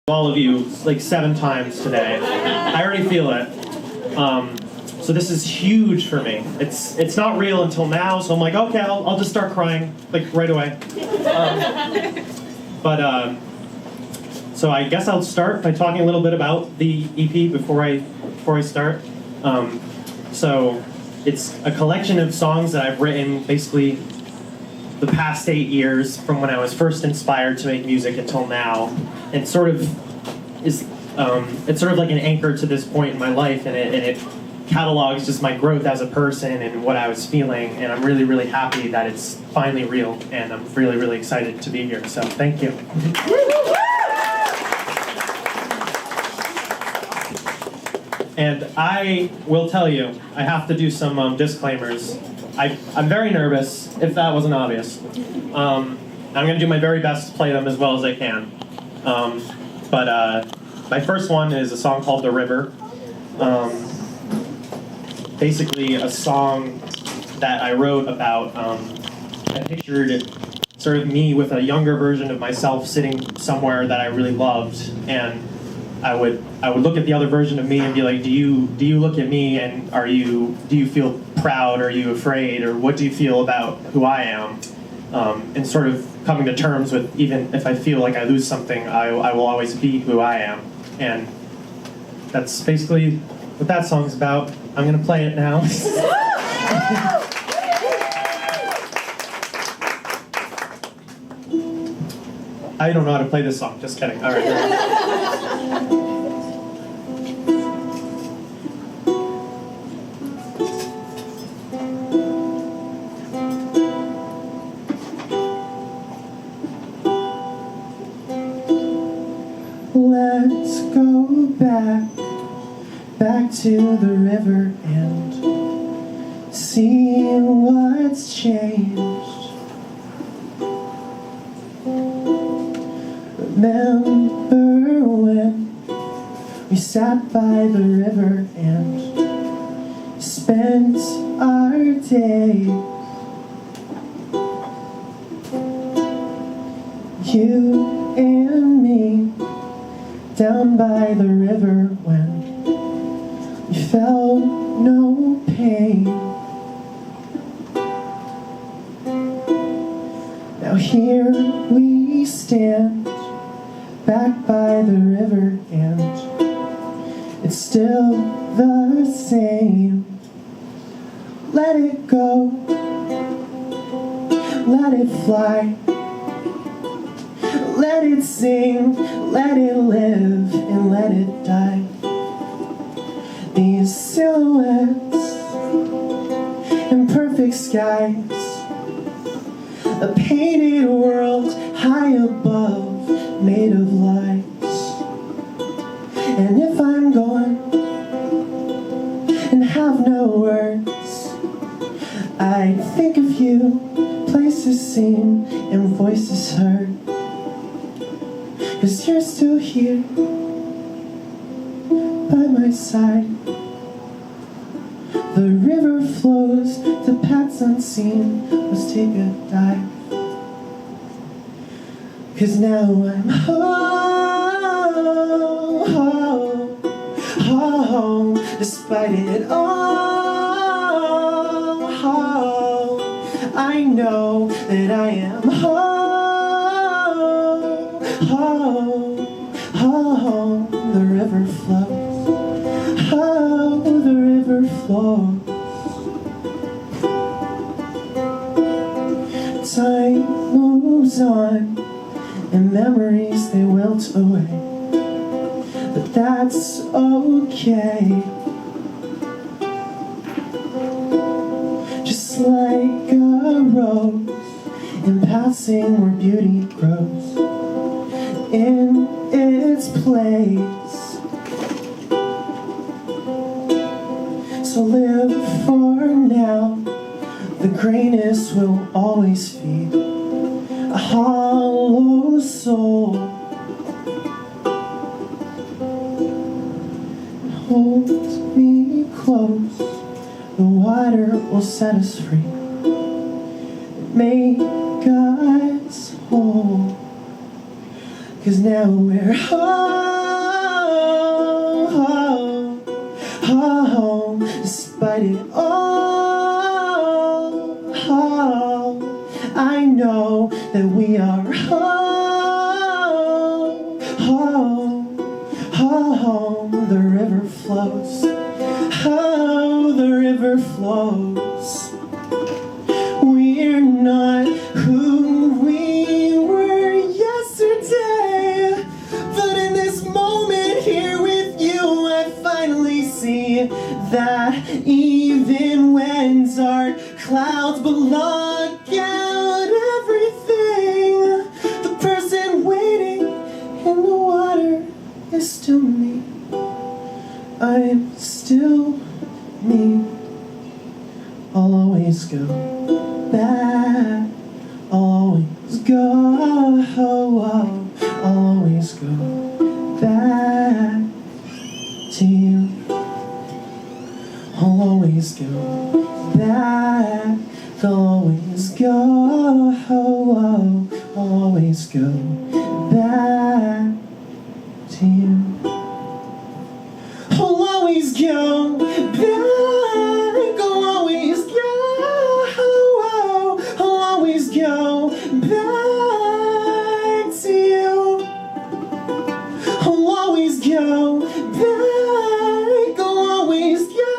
all of you like 7 times today. I already feel it. So this is huge for me. It's not real until now, so I'm like, okay, I'll just start crying like right away. So I guess I'll start by talking a little bit about the EP before I start. So it's a collection of songs that I've written basically the past 8 years, from when I was first inspired to make music until now. And it's sort of like an anchor to this point in my life, and it catalogs just my growth as a person and what I was feeling. And I'm really, really happy that it's finally real, and I'm really, really excited to be here. So thank you. And I will tell you, I have to do some disclaimers. I'm very nervous, if that wasn't obvious. I'm going to do my very best to play them as well as I can. My first one is a song called The River. Basically a song that I wrote about, I pictured sort of me with a younger version of myself sitting somewhere that I really loved, and I would look at the other version of me and be like, do you look at me and do you feel proud, or are you afraid, or what do you feel about who I am? And sort of coming to terms with, even if I feel like I lose something, I will always be who I am. And that's basically what that song's about. I'm gonna play it now. I don't know how to play this song, just kidding. All right. Let's go back to the river and see what's changed. Remember when we sat by the river and spent our days, you and me, down by the river when we felt no pain. Now here we stand, back by the river, and it's still the same. Let it go, let it fly, let it sing, let it live, and let it die. These silhouettes in perfect skies, a painted world high above, made of lies. And if I'm gone and have no words, I think of you, places seen and voices heard. 'Cause you're still here by my side. The river flows to paths unseen. Let's take a dive. 'Cause now I'm home, despite it all. I know that I am home. The river flows. Oh, the river flows. Time moves on, and memories they wilt away. But that's okay. Just like a rose in passing where beauty grows in its place. So live for now. The greenness will always feed a hollow soul. Hold me close. The water will set us free. Make us whole. 'cause now we're home, home, despite it all. I know that we are home, home, the river flows, oh, the river flows. We're not who we were yesterday, but in this moment here with you, I finally see that even when dark clouds block out everything, the person waiting in the water is still me. I'm still me. I'll always go back. I'll always go. I'll always go back to you. I'll always go back. I'll always go. I'll always go back to you. I'll always go back. I'll always go. I'll always go back to you. I'll always go back. I'll always go.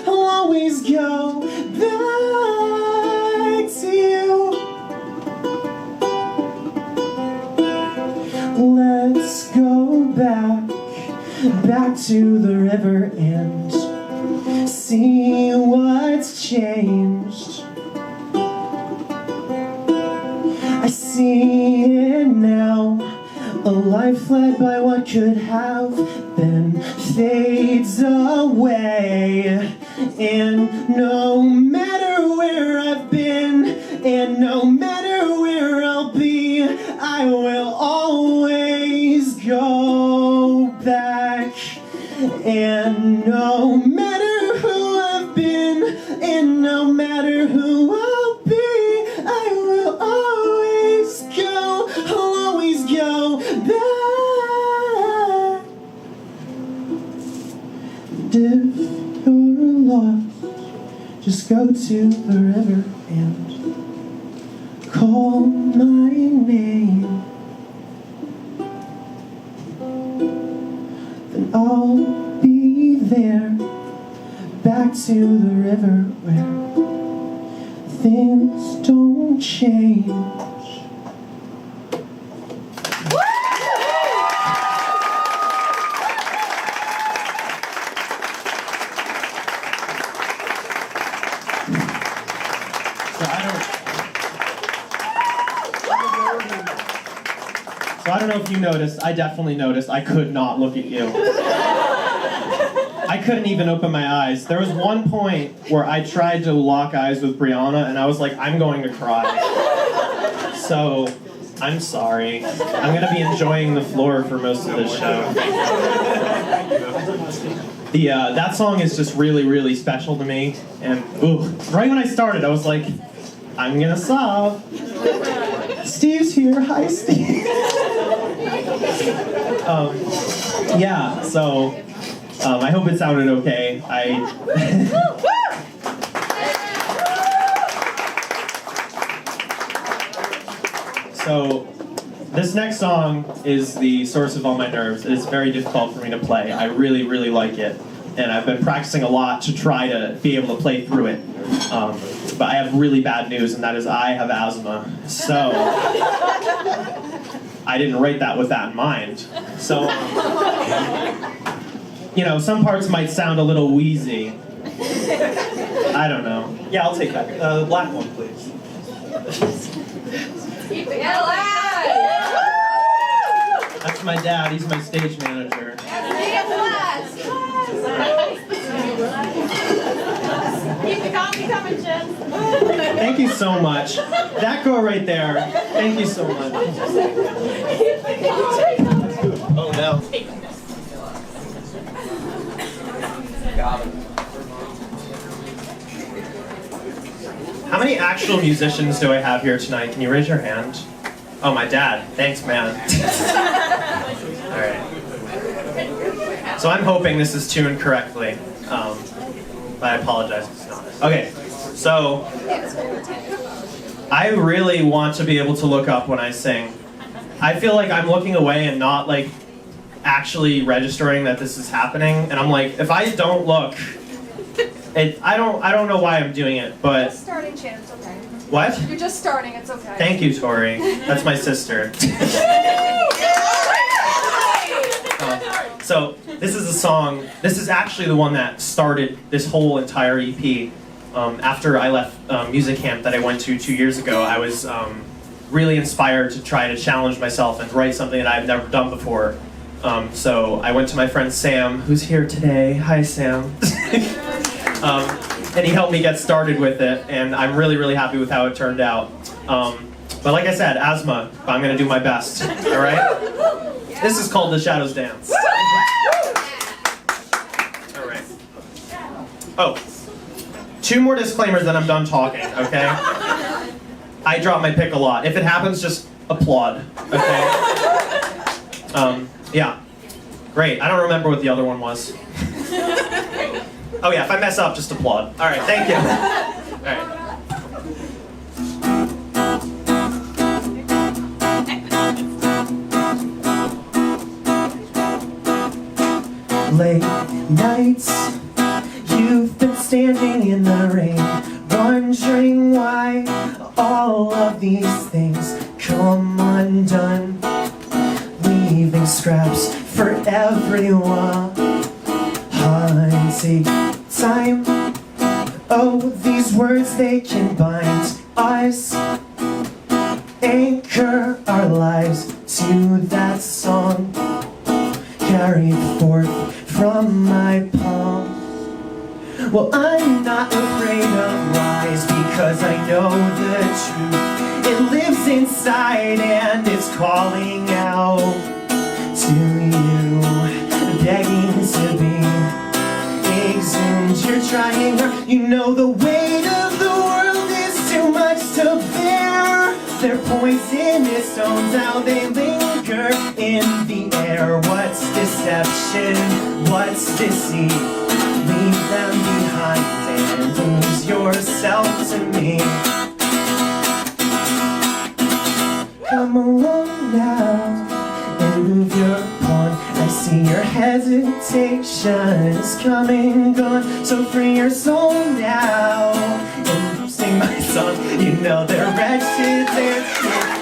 I'll always go back to you. Let's go back to the river and see what's changed. I see it now, a life led by what could have been fades away. And no matter where I've been, and no matter where I'll be, I will always go back. And no matter who I've been, and no matter who I'll be, I will always go, I'll always go back. And if you're lost, just go to the river and call my name. Then I'll be there, back to the river where things don't change. So I don't know if you noticed, I definitely noticed, I could not look at you. I couldn't even open my eyes. There was one point where I tried to lock eyes with Brianna and I was like, I'm going to cry. So, I'm sorry. I'm gonna be enjoying the floor for most of this show. That song is just really, really special to me. And ooh, right when I started, I was like, I'm gonna sob. Steve's here. Hi, Steve. Yeah, so I hope it sounded okay. So this next song is the source of all my nerves. It's very difficult for me to play. I really, really like it. And I've been practicing a lot to try to be able to play through it. But I have really bad news, and that is I have asthma. So I didn't write that with that in mind. So, you know, some parts might sound a little wheezy. I don't know. Yeah, I'll take that. The black one, please. Keep it alive! That's my dad. He's my stage manager. Keep the coffee coming, Jen. Thank you so much. That girl right there. Thank you so much. Oh no. How many actual musicians do I have here tonight? Can you raise your hand? Oh, my dad. Thanks, man. All right. So I'm hoping this is tuned correctly, but I apologize if it's not. Okay, so I really want to be able to look up when I sing. I feel like I'm looking away and not like actually registering that this is happening, and I'm like, if I don't look, I don't know why I'm doing it, but Just starting, Chan, it's okay. what? You're just starting, it's okay. Thank you, Tori. That's my sister. So this is a song. This is actually the one that started this whole entire EP. After I left music camp that I went to 2 years ago, I was really inspired to try to challenge myself and write something that I've never done before. So I went to my friend Sam, who's here today. Hi, Sam. And he helped me get started with it, and I'm really, really happy with how it turned out. But like I said, asthma, but I'm gonna do my best, all right? This is called The Shadows Dance. All right. Oh, 2 more disclaimers, then I'm done talking, okay? I drop my pick a lot. If it happens, just applaud, okay? Yeah. Great, I don't remember what the other one was. Oh yeah, if I mess up, just applaud. All right, thank you. All right. Late nights, you've been standing in the rain, wondering why all of these things come undone, leaving scraps for everyone. Hunting time, oh, these words, they can bind us, anchor our lives to that song, carried forth from my palm. Well, I'm not afraid of lies because I know the truth. It lives inside and it's calling out to you, begging to be exhumed. You're trying, you know the weight of the world is too much to bear. They're poisonous stones, how they linger in the air. What's deception? What's deceit? Leave them behind and lose yourself to me. Come along now and move your pawn. I see your hesitation is coming, gone. So free your soul now and sing my song. You know they're wretched, it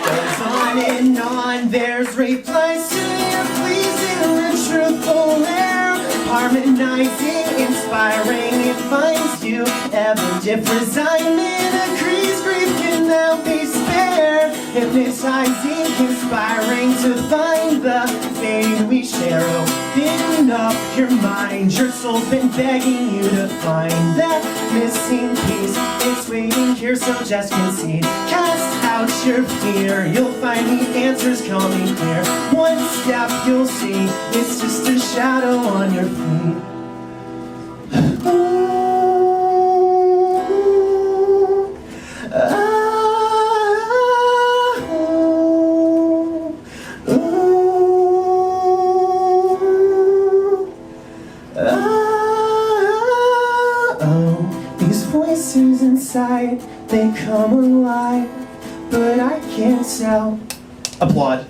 goes on and on. There's replies to your pleas in the truthful air, harmonizing, inspiring. It finds you ever different. Resignment agrees, grief can now be spared. Hypnotizing, inspiring to find the fate we share. Open up your mind, your soul's been begging you to find that missing piece. It's waiting here, so just concede. Cast out your fear, you'll find the answers coming clear. One step you'll see, it's just a shadow on your feet. Ooh. Voices inside, they come alive, but I can't tell. Applaud.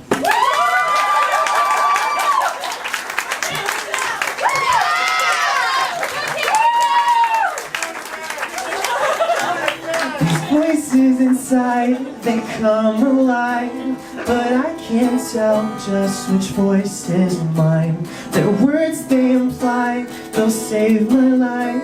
These voices inside, they come alive, but I can't tell just which voice is mine. Their words, they imply they'll save my life,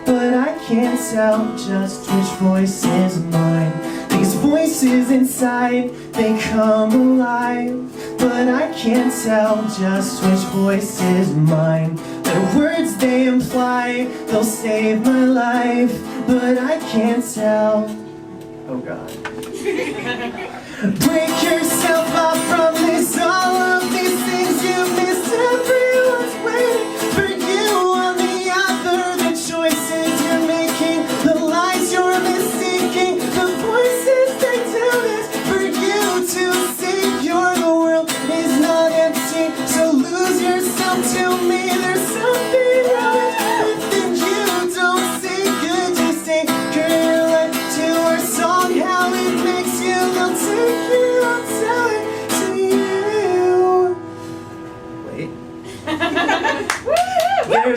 but I can't tell just which voice is mine. These voices inside, they come alive, but I can't tell just which voice is mine. Their words, they imply they'll save my life, but I can't tell. Oh God. Break yourself off from this, all of these things you missed. Everyone's waiting for you on the other. The choices you're making, the lies you're misseeking, the voices they do this for you to see.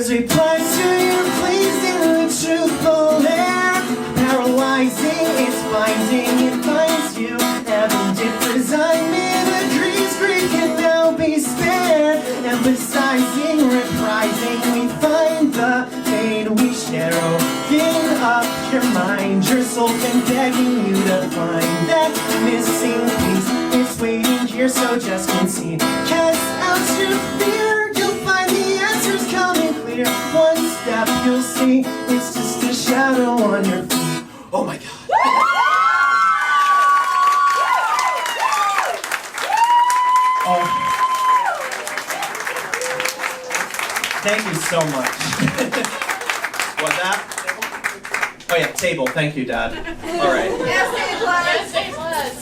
Tears replies to your pleasingly truthful air. Paralyzing, it's binding, it binds you. Heaven differs, I'm in agrees, grief can now be spared. Emphasizing, reprising, we find the pain we share. Open up your mind, your soul can begging you to find that missing piece. It's waiting here, so just concede. Cast out your fear, you'll find the answers coming clear. One step you'll see, it's just a shadow on your feet. Oh my God. Oh. Thank you so much. What, that? Oh yeah, table. Thank you, Dad. All right. Yes, it was.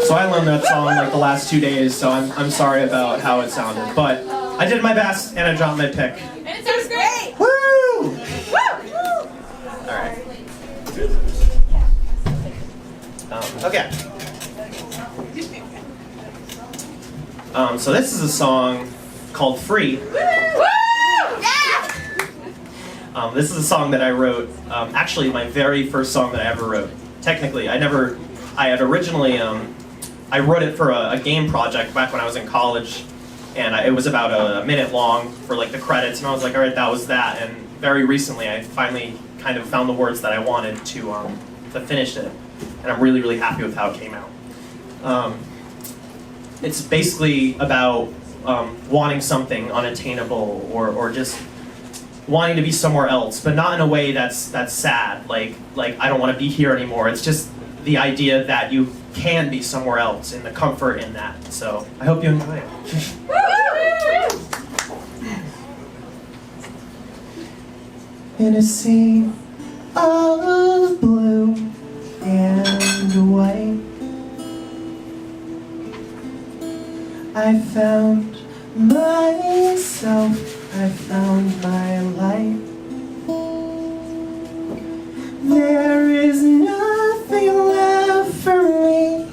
So I learned that song like the last 2 days, so I'm sorry about how it sounded. But I did my best and I dropped my pick. And it sounds great. Woo! Woo! All right. Okay. So this is a song called Free. This is a song that I wrote, actually my very first song that I ever wrote. Technically, I had originally, I wrote it for a game project back when I was in college, and it was about a minute long for like the credits, and I was like, all right, that was that. And very recently, I finally kind of found the words that I wanted to finish it, and I'm really, really happy with how it came out. It's basically about wanting something unattainable, or just wanting to be somewhere else, but not in a way that's sad, like I don't want to be here anymore. It's just the idea that you can be somewhere else, and the comfort in that. So I hope you enjoy it. In a sea of blue and white, I found myself, I found my light. There is nothing left for me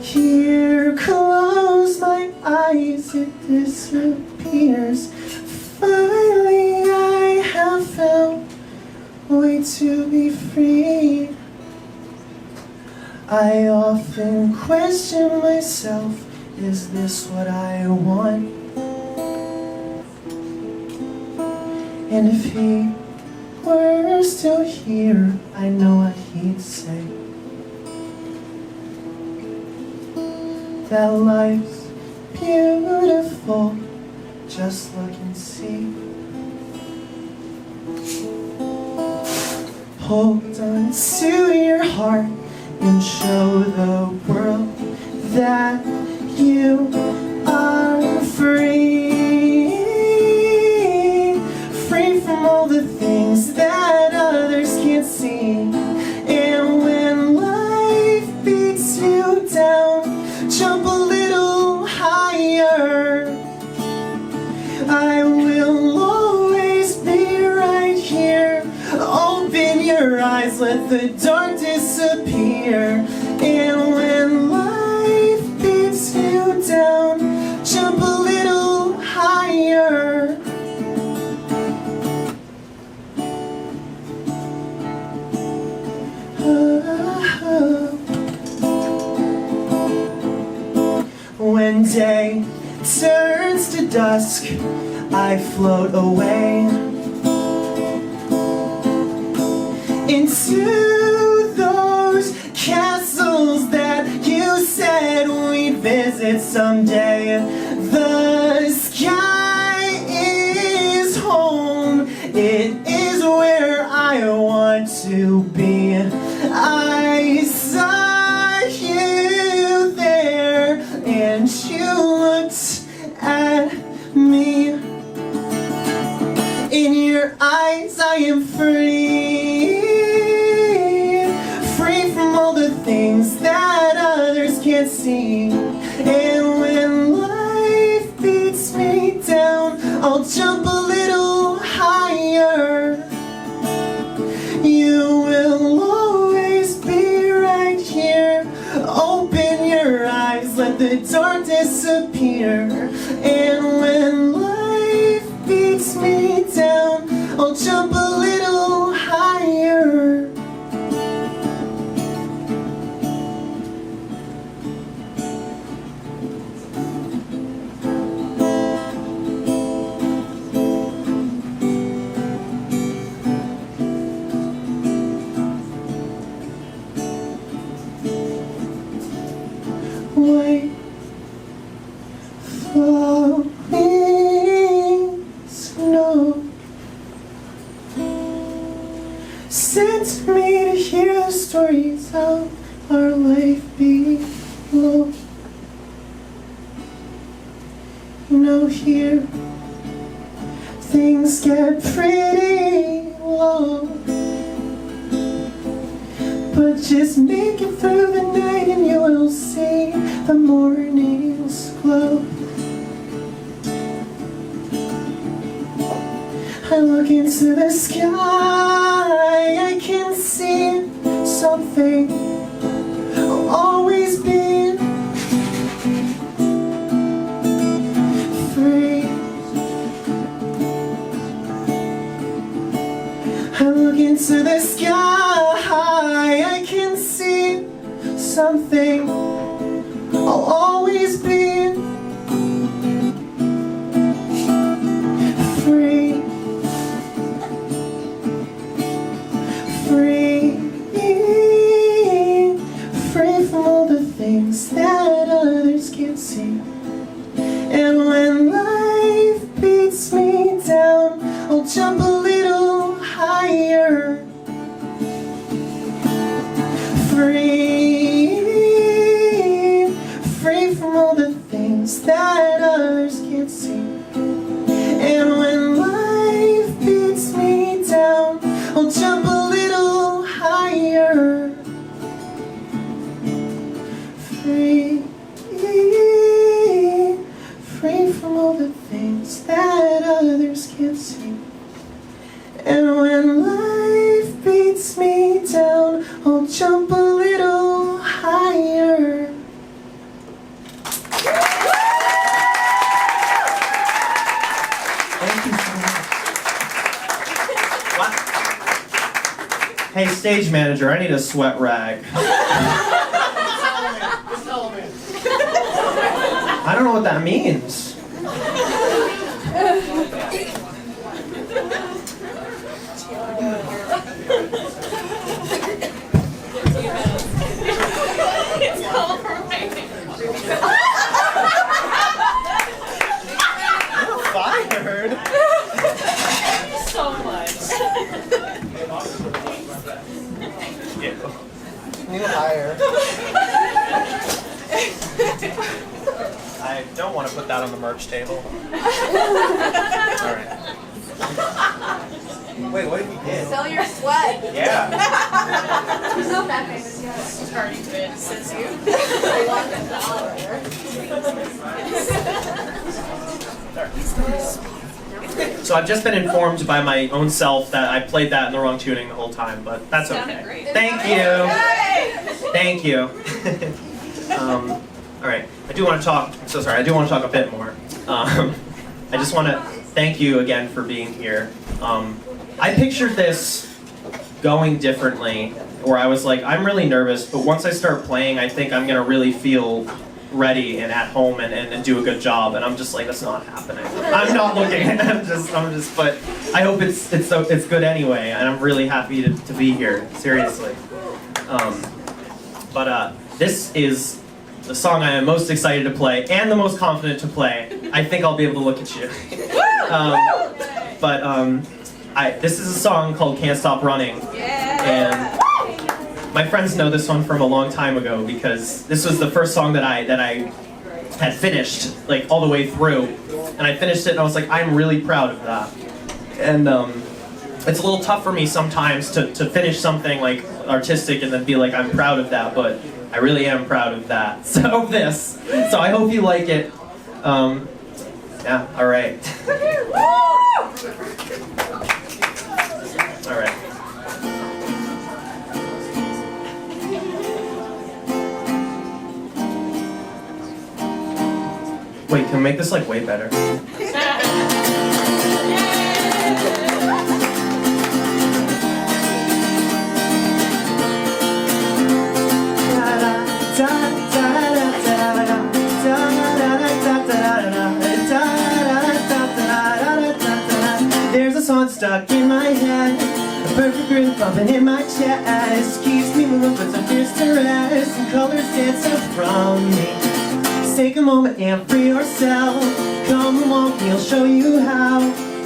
here. Close my eyes, it disappears. Finally I have found a way to be free. I often question myself, is this what I want? And if he were still here, I know what he'd say. That life's beautiful, just look and see. Hold on to your heart and show the world that you are free. Free from all the things that others can't see. And when life beats you down, jump a little higher. I will always be right here. Open your eyes, let the dark disappear. And when life beats you down, jump a little higher. When day turns to dusk, I float away into those castles that you said we'd visit someday. The sky is home, it is where I want to be. I saw you there and you looked at me. In your eyes I am free. Free from all the things that others can't see. And when life beats me down, I'll jump a little higher. You will always be right here. Open your eyes, let the dark disappear. And when life beats me stories of our life below. You know, here things get pretty low, but just make it through the night and you will see the morning's glow. I look into the sky, I can see something I'll always be free. I look into the sky, I can see something I'll always be free. Free from all the things that others can't see. And when life beats me down, I'll jump a little higher. Free from all the things that others can't see. And when life beats me down, I'll jump a little higher. Free from all the things that others can't see. And when life beats me down, I'll jump a little higher. Thank you so much. What? Hey, stage manager, I need a sweat rag. I don't know what that means. You're fired. So much. New hire. I don't want to put that on the merch table. Alright. Wait, what did you do? Sell your sweat. Yeah. He's not that famous yet. He's already been since you. So I've just been informed by my own self that I played that in the wrong tuning the whole time, but that's okay. Great. Thank you. Thank you. All right. I do want to talk. I'm so sorry. I do want to talk a bit more. I just want to thank you again for being here. I pictured this going differently, where I was like, I'm really nervous, but once I start playing, I think I'm gonna really feel ready and at home and do a good job. And I'm just like, that's not happening. I'm not looking. I'm just. But I hope it's good anyway. And I'm really happy to be here. Seriously. This is the song I am most excited to play and the most confident to play. I think I'll be able to look at you. This is a song called Can't Stop Running. And my friends know this one from a long time ago because this was the first song that I had finished, like all the way through. And I finished it and I was like, I'm really proud of that. And it's a little tough for me sometimes to finish something like artistic and then be like, I'm proud of that, but I really am proud of that. So I hope you like it. Yeah, all right. All right. Wait, can we make this like way better? There's a song stuck in my head, a perfect groove pumping in my chest, keeps me moving, puts my fears to rest, and colors dancing from me. Just take a moment and free yourself. Come along, we'll show you how.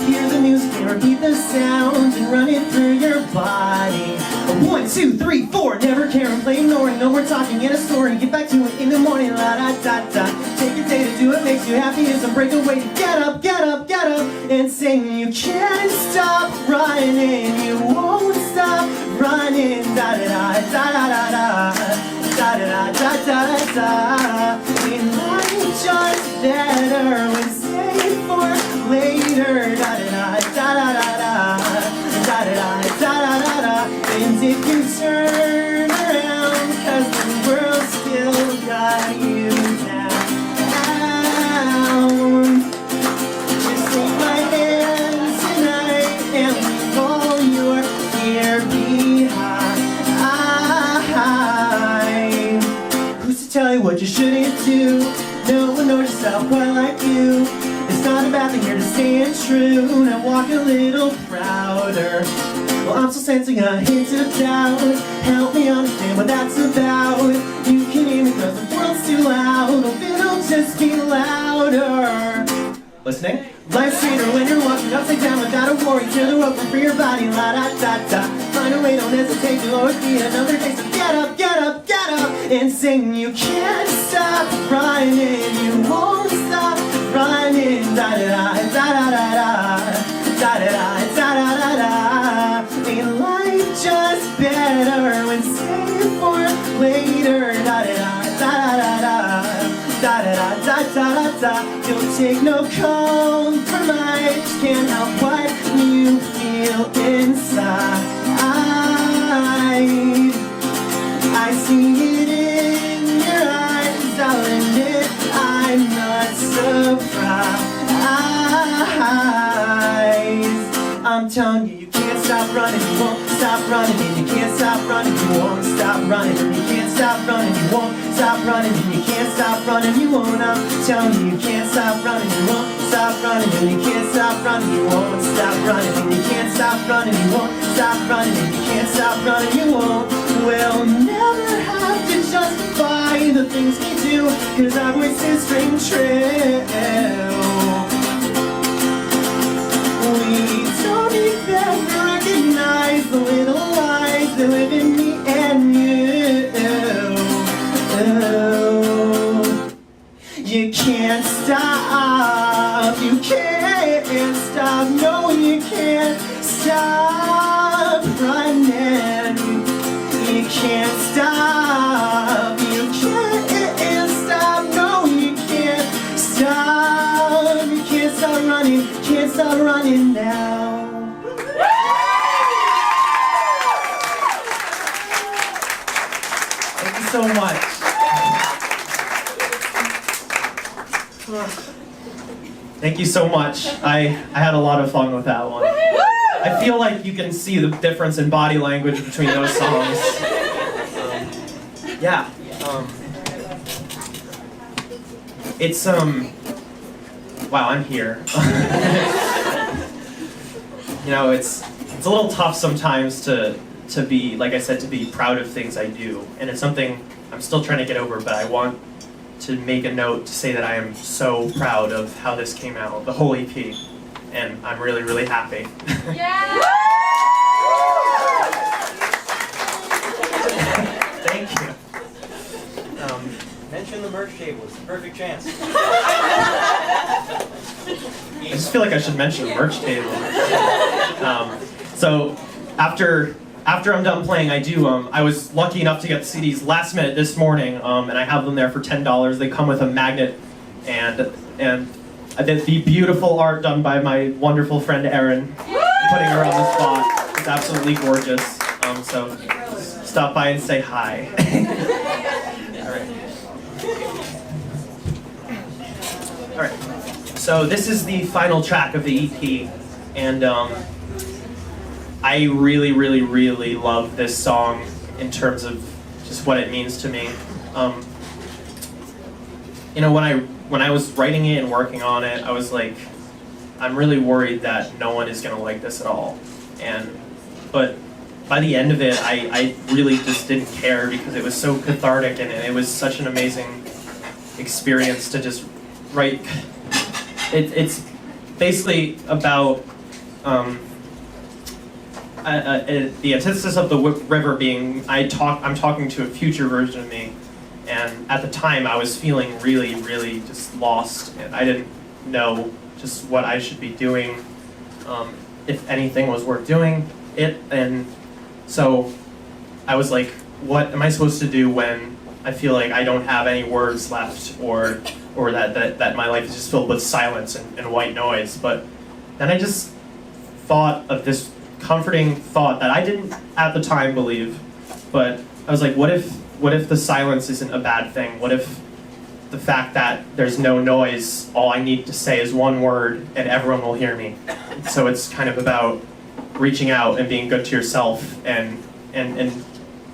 Hear the music and repeat the sound and run it through your body. 1, 2, 3, 4. Never care and play ignoring. No more talking in a story. Get back to it in the morning. La da da da. Take your day to do what makes you happy. Is a breakaway. Get up, get up, get up, and sing. You can't stop running. You won't stop running. Da da da da da da da. Da da da da da da. In life just better when saved for later. Da da da da da da da. Da da da da da da da. And if you turn around, 'cause the world still got you down. Just take my hand tonight and leave all your fear behind. Who's to tell you what you shouldn't do? No one knows yourself quite like you. It's not a bad thing here to stand true. Now walk a little prouder. Well, I'm still sensing a hint of doubt. Help me understand what that's about. You can hear me 'cause the world's too loud. Oh, it'll just be louder. Listening? Life's sweeter when you're walking upside down without a worry. Tear the rope for your body, la da da da. Find a way, don't hesitate to lower feet. Another day, so get up, get up, get up, and sing. You can't stop running, you won't stop running. Da da da da da da da. Da da da da da da da. Ain't life just better when saved for later? Da da da da da da. Da da da da da da da. You'll take no compromise. Can't help what you feel inside. I see it in your eyes. I'll admit I'm not surprised. I'm telling you, you can't stop running, you won't stop running, and you can't stop running, you won't stop running, and you can't stop running, you won't stop running, and you can't stop running, you won't. I'm telling you, you can't stop running, you won't stop running, and you can't stop running, you won't stop running, and you can't stop running, you won't stop running, and you can't stop running, you won't. We'll never have to justify the things we do, 'cause our voice is string true. We don't even recognize the little lies that live in me and you. You can't stop, you can't stop, no you can't stop running. You can't stop, you can't stop, no you can't stop. You can't stop running, can't stop running now. Thank you so much. Thank you so much. I had a lot of fun with that one. I feel like you can see the difference in body language between those songs. Yeah. It's wow, I'm here. You know, it's a little tough sometimes to be, like I said, to be proud of things I do, and it's something I'm still trying to get over. But I want to make a note to say that I am so proud of how this came out, the whole EP, and I'm really, really happy. Yeah! Thank you. Mention the merch table. It's the perfect chance. I just feel like I should mention the merch table. So after I'm done playing, I do. I was lucky enough to get the CDs last minute this morning, and I have them there for $10. They come with a magnet, and I did the beautiful art done by my wonderful friend Erin, putting her on the spot. It's absolutely gorgeous. So stop by and say hi. All right. So this is the final track of the EP, and I really, really, really love this song in terms of just what it means to me. You know, when I was writing it and working on it, I was like, I'm really worried that no one is gonna like this at all. But by the end of it, I really just didn't care because it was so cathartic and it was such an amazing experience to just write. It's basically about The antithesis of the river being I'm talking to a future version of me, and at the time I was feeling really, really just lost, and I didn't know just what I should be doing, if anything was worth doing it, and so I was like, what am I supposed to do when I feel like I don't have any words left, or that my life is just filled with silence and white noise? But then I just thought of this comforting thought that I didn't at the time believe, but I was like, what if the silence isn't a bad thing? What if the fact that there's no noise, all I need to say is one word and everyone will hear me? So it's kind of about reaching out and being good to yourself and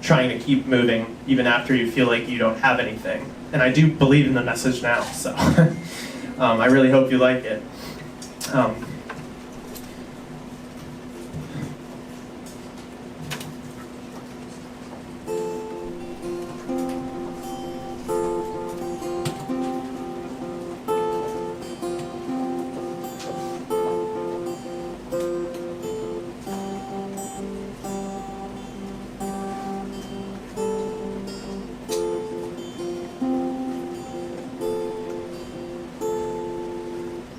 trying to keep moving even after you feel like you don't have anything. And I do believe in the message now, so I really hope you like it.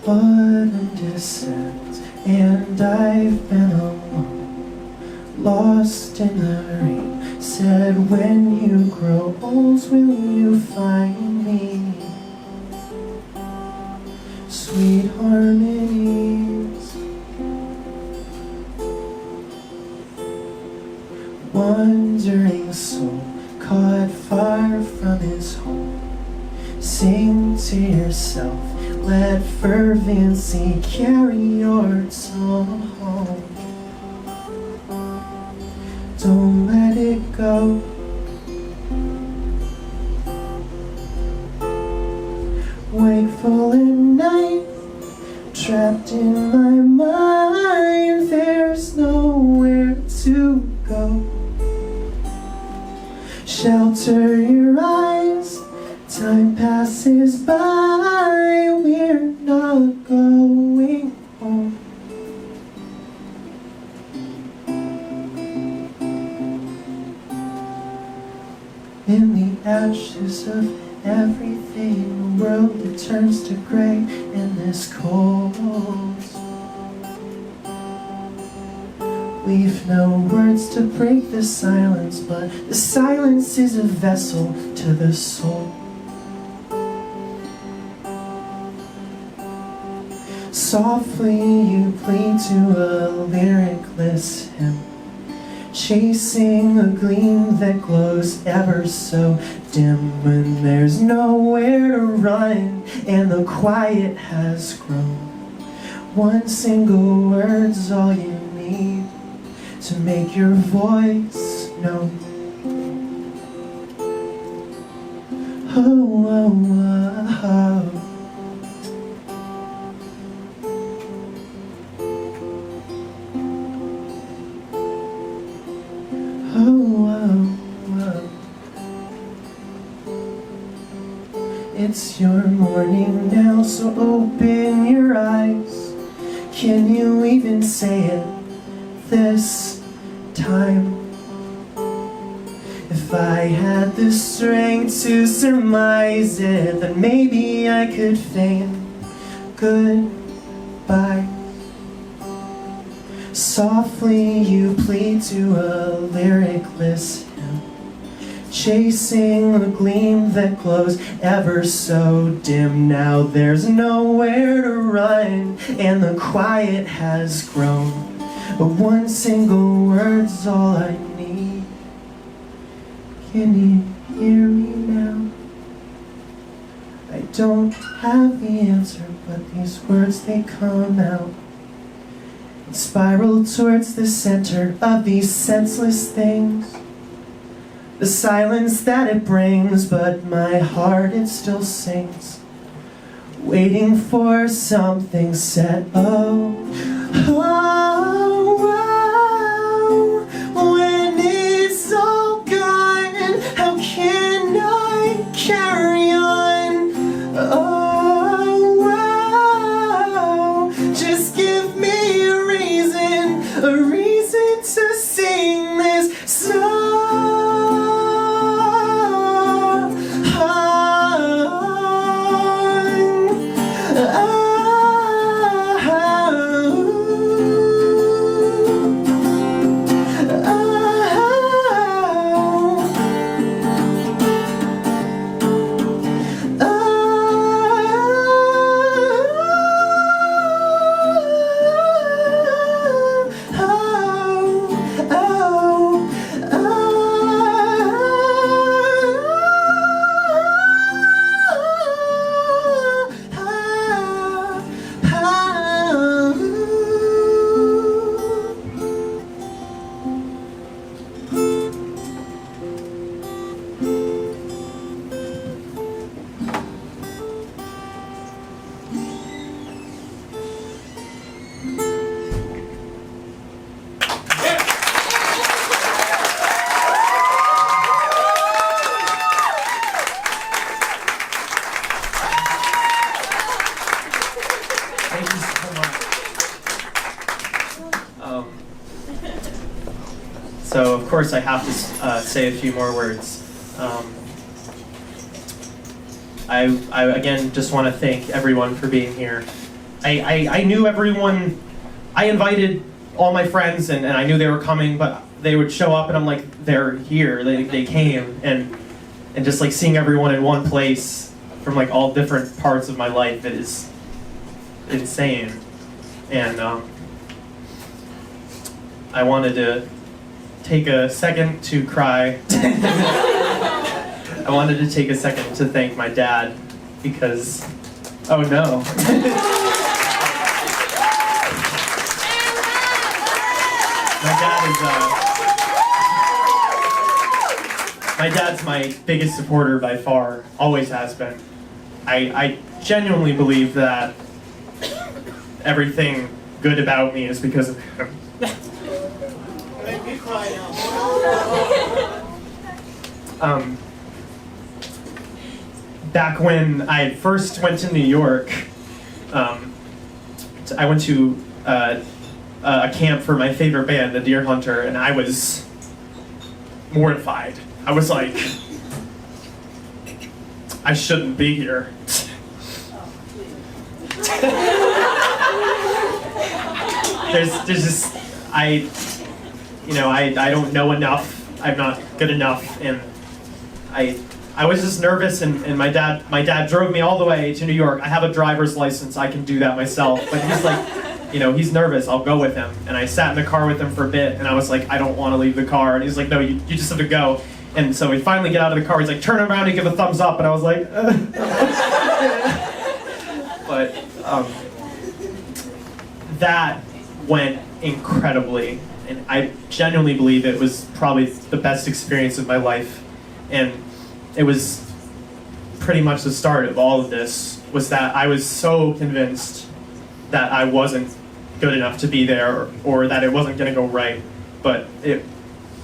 Autumn descends, and I've been alone, lost in the rain. Said, when you grow old, will you find me? Sweet harmonies, wandering soul, caught far from his home. Sing to yourself, let fervency carry your song home. Don't let it go. Wakeful at night, trapped in my mind, there's nowhere to go. Shelter your eyes, time passes by, we're not going home. In the ashes of everything, the world it turns to gray in this cold. We've no words to break the silence, but the silence is a vessel to the soul. Softly you plead to a lyricless hymn, chasing a gleam that glows ever so dim, when there's nowhere to run and the quiet has grown. One single word's all you need to make your voice known. Oh, oh, oh, oh. It's your morning now, so open your eyes. Can you even say it this time? If I had the strength to surmise it, then maybe I could feign goodbye. Softly you plead to a lyricless hymn, chasing a gleam that glows ever so dim. Now there's nowhere to run and the quiet has grown, but one single word's all I need. Can you hear me now? I don't have the answer, but these words, they come out and spiral towards the center of these senseless things. The silence that it brings, but my heart, it still sings, waiting for something set. Oh, oh, oh, when it's all gone, how can I carry on? Oh, oh, just give me a reason course, I have to say a few more words. I again just want to thank everyone for being here. I knew everyone. I invited all my friends, and I knew they were coming, but they would show up, and I'm like, they're here. They came, and just like seeing everyone in one place from like all different parts of my life, it is insane. And I wanted to take a second to cry. I wanted to take a second to thank my dad because, oh no. My dad's my biggest supporter by far, always has been. I genuinely believe that everything good about me is because of him. Make me cry now. Back when I first went to New York, I went to a camp for my favorite band, the Deer Hunter, and I was mortified. I was like, I shouldn't be here. There's just, I don't know enough. I'm not good enough, and I was just nervous, and my dad drove me all the way to New York. I have a driver's license, I can do that myself, but he's like, he's nervous, I'll go with him. And I sat in the car with him for a bit, and I was like, I don't want to leave the car, and he's like, no, you just have to go. And so we finally get out of the car, he's like, turn around and give a thumbs up, and I was like, But that went incredibly, and I genuinely believe it was probably the best experience of my life. And it was pretty much the start of all of this, was that I was so convinced that I wasn't good enough to be there, or that it wasn't going to go right. But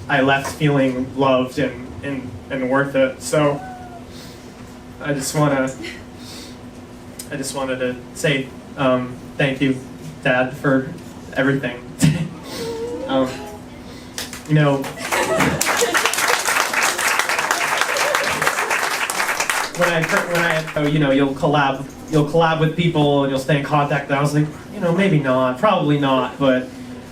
I left feeling loved and worth it. So I just wanted to say thank you, Dad, for everything. You'll collab with people and you'll stay in contact. And I was like, maybe not, probably not. But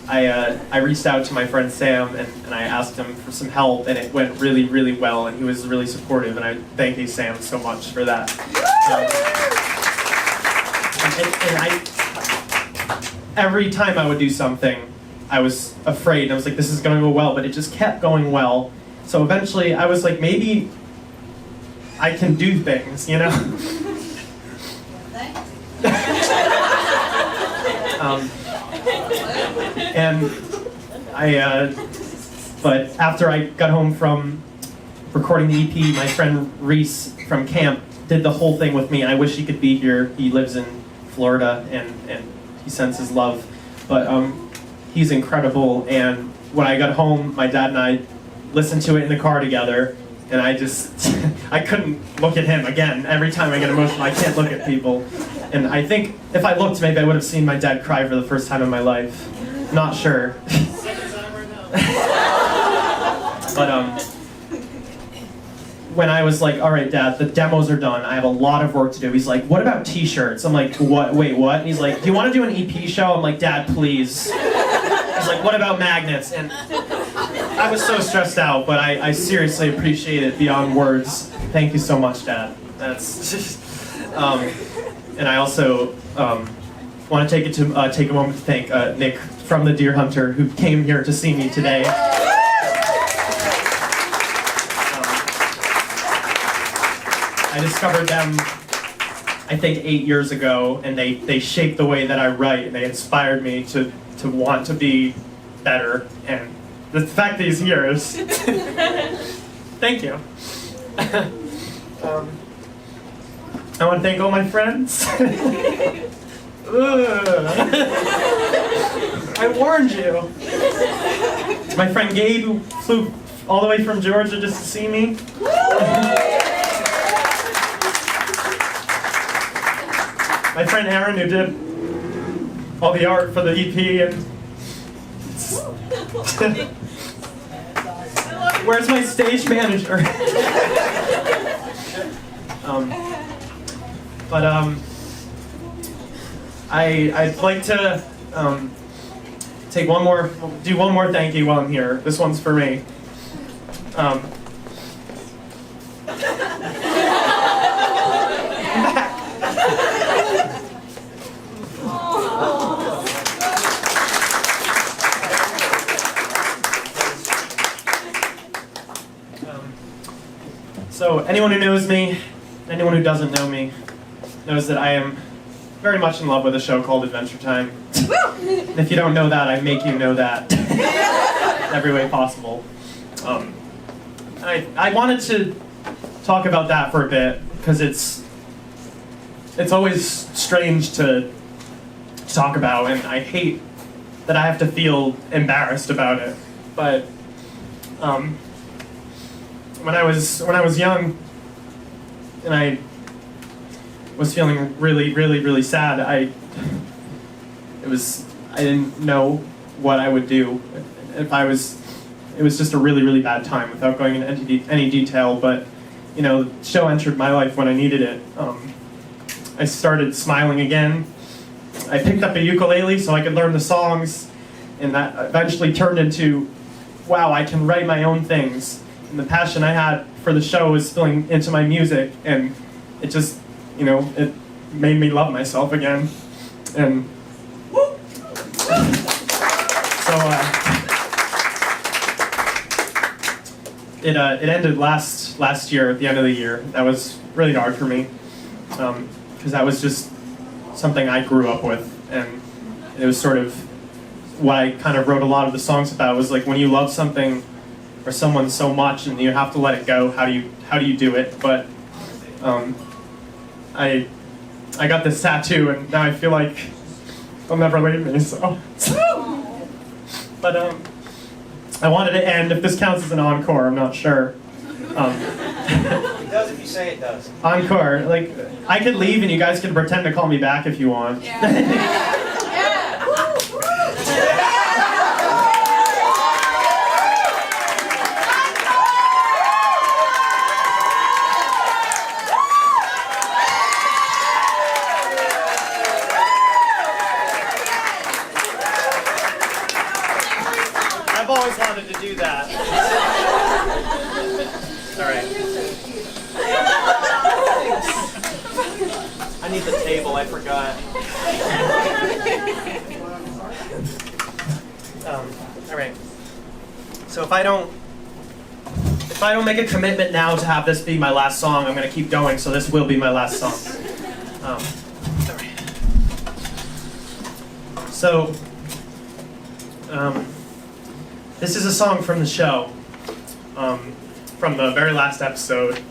I reached out to my friend Sam and I asked him for some help, and it went really, really well, and he was really supportive, and I thank you, Sam, so much for that. Every time I would do something, I was afraid. I was like, this is going to go well, but it just kept going well. So eventually I was like, maybe I can do things, but after I got home from recording the EP, my friend Reese from camp did the whole thing with me, and I wish he could be here. He lives in Florida, and he sends his love. But he's incredible, and when I got home, my dad and I listened to it in the car together, and I couldn't look at him again. Every time I get emotional, I can't look at people. And I think if I looked, maybe I would have seen my dad cry for the first time in my life. Not sure. But when I was like, all right, Dad, the demos are done. I have a lot of work to do. He's like, what about t-shirts? I'm like, what? Wait, what? And he's like, do you want to do an EP show? I'm like, Dad, please. He's like, what about magnets? And I was so stressed out, but I seriously appreciate it beyond words. Thank you so much, Dad. That's and I also want to take a moment to thank Nick from the Deer Hunter, who came here to see me today. I discovered them, I think, 8 years ago, and they shaped the way that I write, and they inspired me to want to be better. And the fact that he's here is thank you. I want to thank all my friends. I warned you. My friend Gabe, who flew all the way from Georgia just to see me. My friend Aaron, who did all the art for the EP, and Where's my stage manager? I'd like to do one more thank you while I'm here. This one's for me. So anyone who knows me, anyone who doesn't know me, knows that I am very much in love with a show called Adventure Time. And if you don't know that, I make you know that in every way possible. I wanted to talk about that for a bit because it's always strange to talk about, and I hate that I have to feel embarrassed about it. But when I was young, and I was feeling really sad, I didn't know what I would do if it was just a really bad time without going into any detail. But the show entered my life when I needed it. I started smiling again. I picked up a ukulele so I could learn the songs, and that eventually turned into, wow, I can write my own things. And the passion I had for the show was spilling into my music, and it just, it made me love myself again. And so it ended last year, at the end of the year. That was really hard for me, because that was just something I grew up with, and it was sort of what I kind of wrote a lot of the songs about. Was like when you love something or someone so much and you have to let it go, how do you do it? But I got this tattoo, and now I feel like they'll never leave me. So, but I wanted to end. If this counts as an encore, I'm not sure. It does if you say it does. Encore, like I could leave and you guys can pretend to call me back if you want. Yeah. I've always wanted to do that. All right. I need the table, I forgot. All right. So if I don't make a commitment now to have this be my last song, I'm going to keep going, so this will be my last song. All right. So, this is a song from the show, from the very last episode,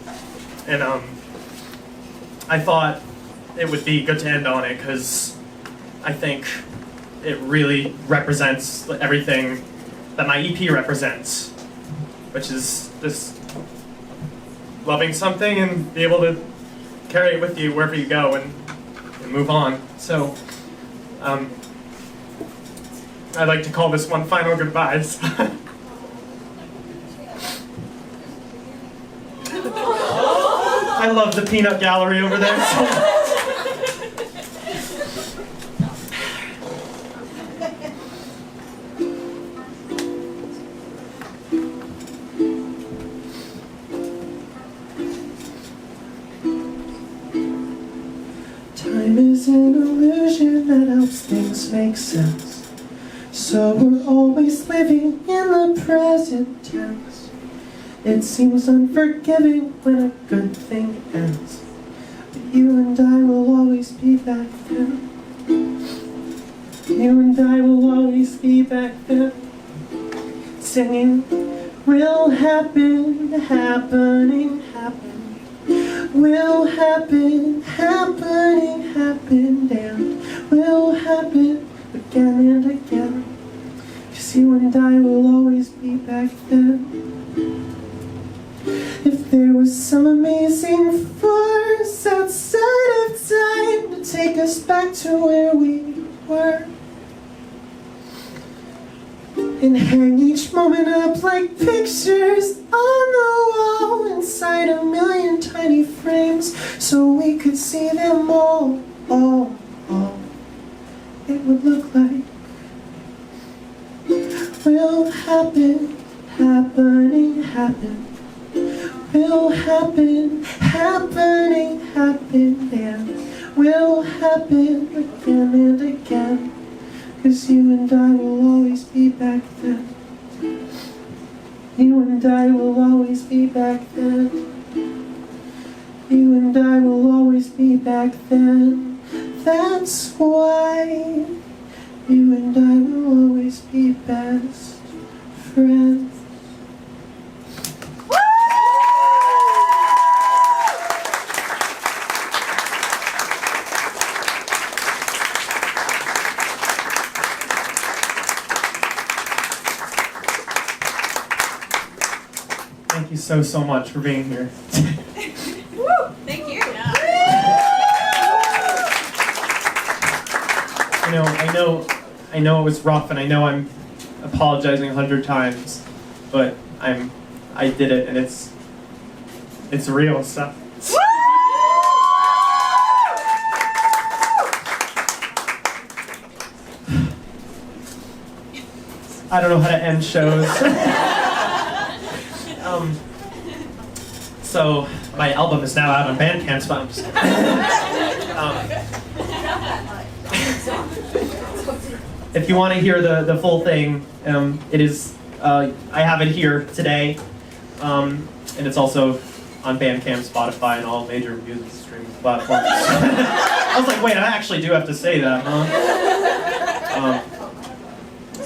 and I thought it would be good to end on it because I think it really represents everything that my EP represents, which is just loving something and be able to carry it with you wherever you go and move on. So I'd like to call this one Final Goodbyes. I love the peanut gallery over there so much. Time is an illusion that helps things make sense. So we're always living in the present tense. It seems unforgiving when a good thing ends. But you and I will always be back then. You and I will always be back then. Singing, will happen, happening, happen. Will happen, happening, happen, and will happen again and again. 'Cause you and I will always be back then. If there was some amazing force outside of time to take us back to where we were, and hang each moment coming up like pictures on the wall inside a million tiny frames, so we could see them all. It would look like will happen, happening, happen. Will happen, happening, happen, and will happen again and again. 'Cause you and I will always be back then. You and I will always be back then. You and I will always be back then. That's why you and I will always be best friends. Thank you so much for being here. Woo! Thank you. I know it was rough, and I know I'm apologizing 100 times, but I did it, and it's real stuff. I don't know how to end shows. So my album is now out on Bandcamp, but I'm just if you want to hear the full thing, it is I have it here today, and it's also on Bandcamp, Spotify, and all major music streaming platforms. I was like, wait, I actually do have to say that, huh?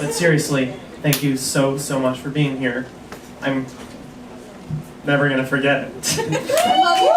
But seriously, thank you so much for being here. I'm never gonna forget it. I love you.